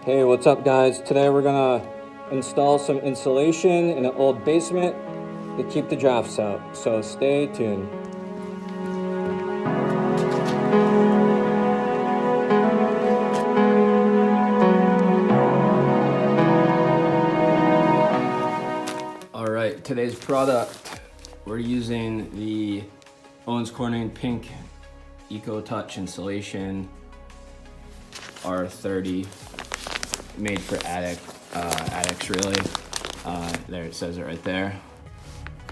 Hey, what's up guys? Today we're gonna install some insulation in an old basement to keep the drafts out, so stay tuned. Alright, today's product, we're using the Owens Pink Eco Touch Insulation R30, made for attics really. There it says it right there.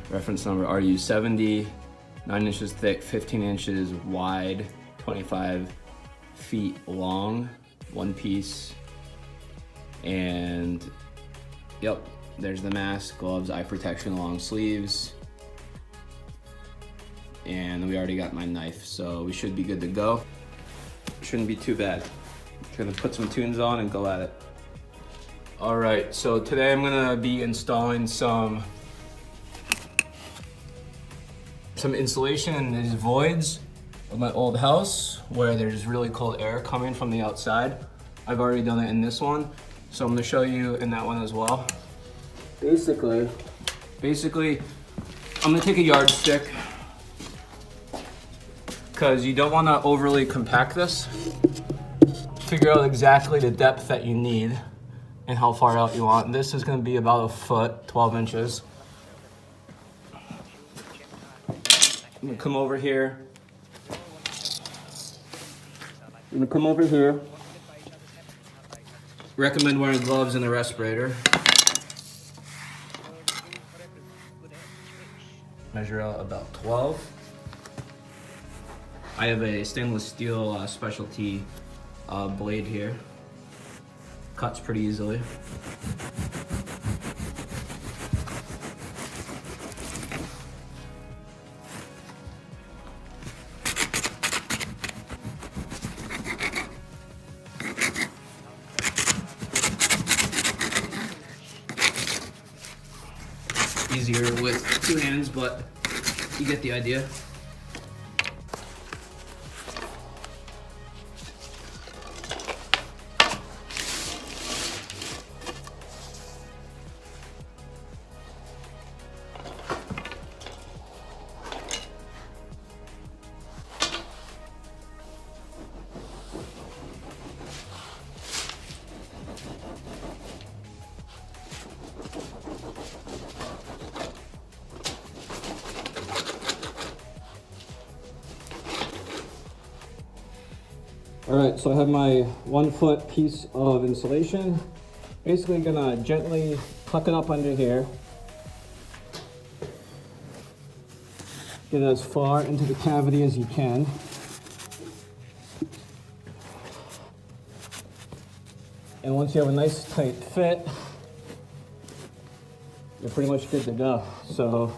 Reference number RU70, 9 inches thick, 15 inches wide, 25 feet long, one piece. And yep, there's the mask, gloves, eye protection, long sleeves. And we already got my knife, so we should be good to go. Shouldn't be too bad. Gonna put some tunes on and go at it. All right, so today I'm gonna be installing some insulation in these voids of my old house where there's really cold air coming from the outside. I've already done it in this one, so I'm gonna show you in that one as well. Basically, I'm gonna take a yardstick because you don't wanna overly compact this. Figure out exactly the depth that you need and how far out you want. This is gonna be about a foot, 12 inches. I'm gonna come over here. Recommend wearing gloves and a respirator. Measure out about 12. I have a stainless steel specialty blade here. Cuts pretty easily. Easier with two hands, but you get the idea. All right, so I have my 1 foot piece of insulation. Basically gonna gently tuck it up under here. Get it as far into the cavity as you can. And once you have a nice tight fit, you're pretty much good to go. So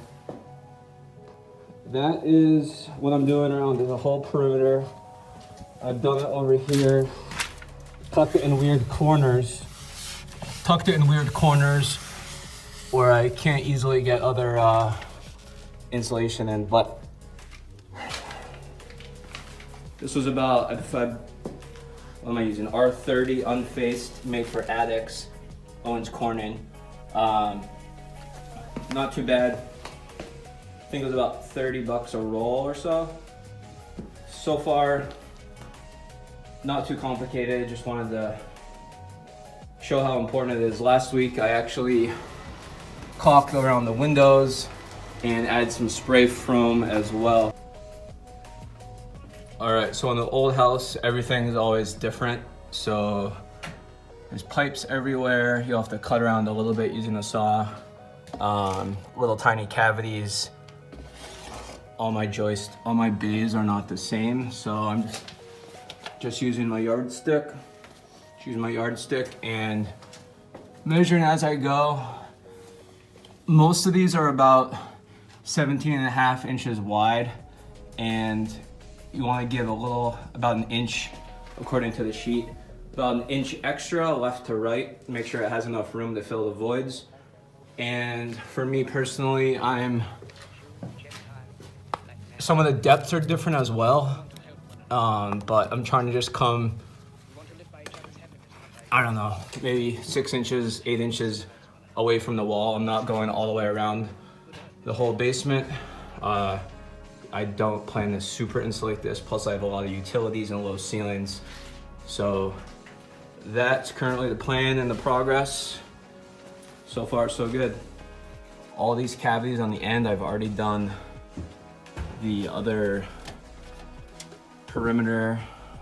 that is what I'm doing around the whole perimeter. I've done it over here, tucked it in weird corners where I can't easily get other insulation in, but this was about, what am I using? R30 Unfaced, made for attics, Owens Corning. Not too bad. I think it was about 30 bucks a roll or so. So far, not too complicated, just wanted to show how important it is. Last week I actually caulked around the windows and added some spray foam as well. All right, so in the old house, everything is always different. So there's pipes everywhere. You have to cut around a little bit using a saw. Little tiny cavities. All my bays are not the same, so I'm just using my yardstick. And measuring as I go. Most of these are about 17.5 inches wide, and you want to give about an inch, according to the sheet, about an inch extra left to right. Make sure it has enough room to fill the voids. And for me personally, some of the depths are different as well. But I'm trying to just come I don't know, maybe 6 inches, 8 inches away from the wall. I'm not going all the way around the whole basement. I don't plan to super insulate this. Plus I have a lot of utilities and low ceilings. So that's currently the plan and the progress. So far, so good. All these cavities on the end, I've already done the other perimeter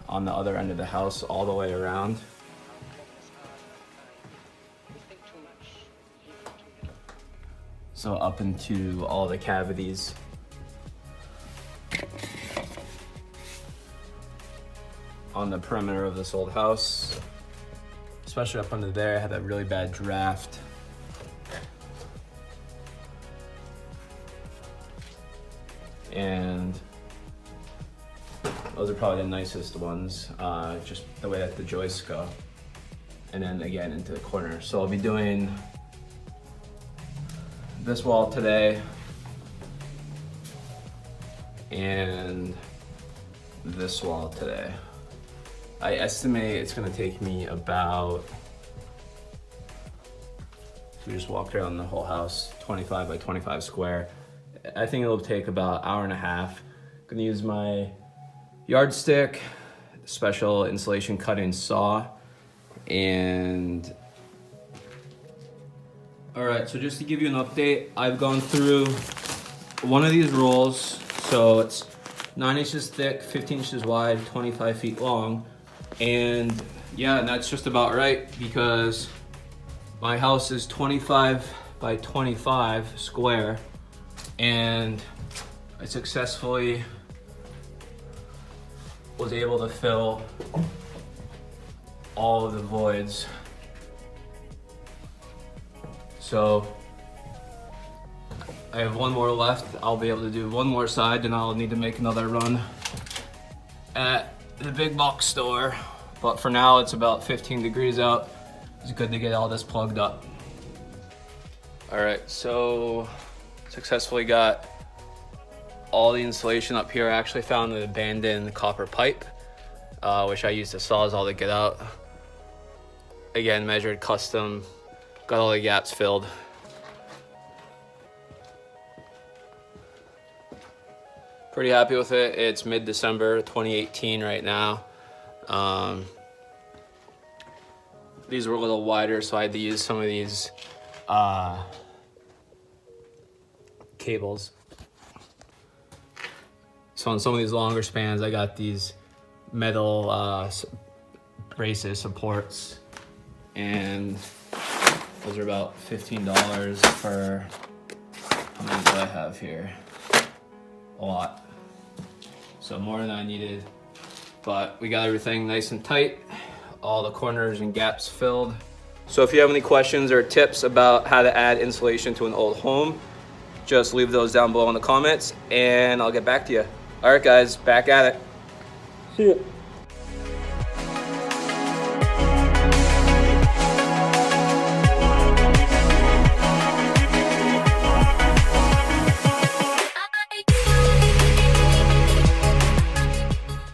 on the other end of the house all the way around. So up into all the cavities. On the perimeter of this old house, especially up under there, I had that really bad draft. And those are probably the nicest ones, just the way that the joists go. And then again into the corner. So I'll be doing this wall today and this wall today. I estimate it's gonna take me about, if we just walked around the whole house, 25 by 25 square. I think it'll take about an hour and a half. I'm gonna use my yardstick, special insulation cutting saw, and all right, so just to give you an update, I've gone through one of these rolls. So it's 9 inches thick, 15 inches wide, 25 feet long. And yeah, and that's just about right because my house is 25 by 25 square, and I successfully was able to fill all of the voids. So I have one more left. I'll be able to do one more side, and I'll need to make another run at the big box store. But for now, it's about 15 degrees out. It's good to get all this plugged up. All right, so successfully got all the insulation up here. I actually found an abandoned copper pipe, which I used the Sawzall to get out. Again, measured custom, got all the gaps filled. Pretty happy with it. It's mid-December 2018 right now. These were a little wider, so I had to use some of these cables. So on some of these longer spans, I got these metal braces, supports, and those are about $15 for, how many do I have here? A lot. So more than I needed, but we got everything nice and tight, all the corners and gaps filled. So if you have any questions or tips about how to add insulation to an old home, just leave those down below in the comments and I'll get back to you. All right guys, back at it. See ya.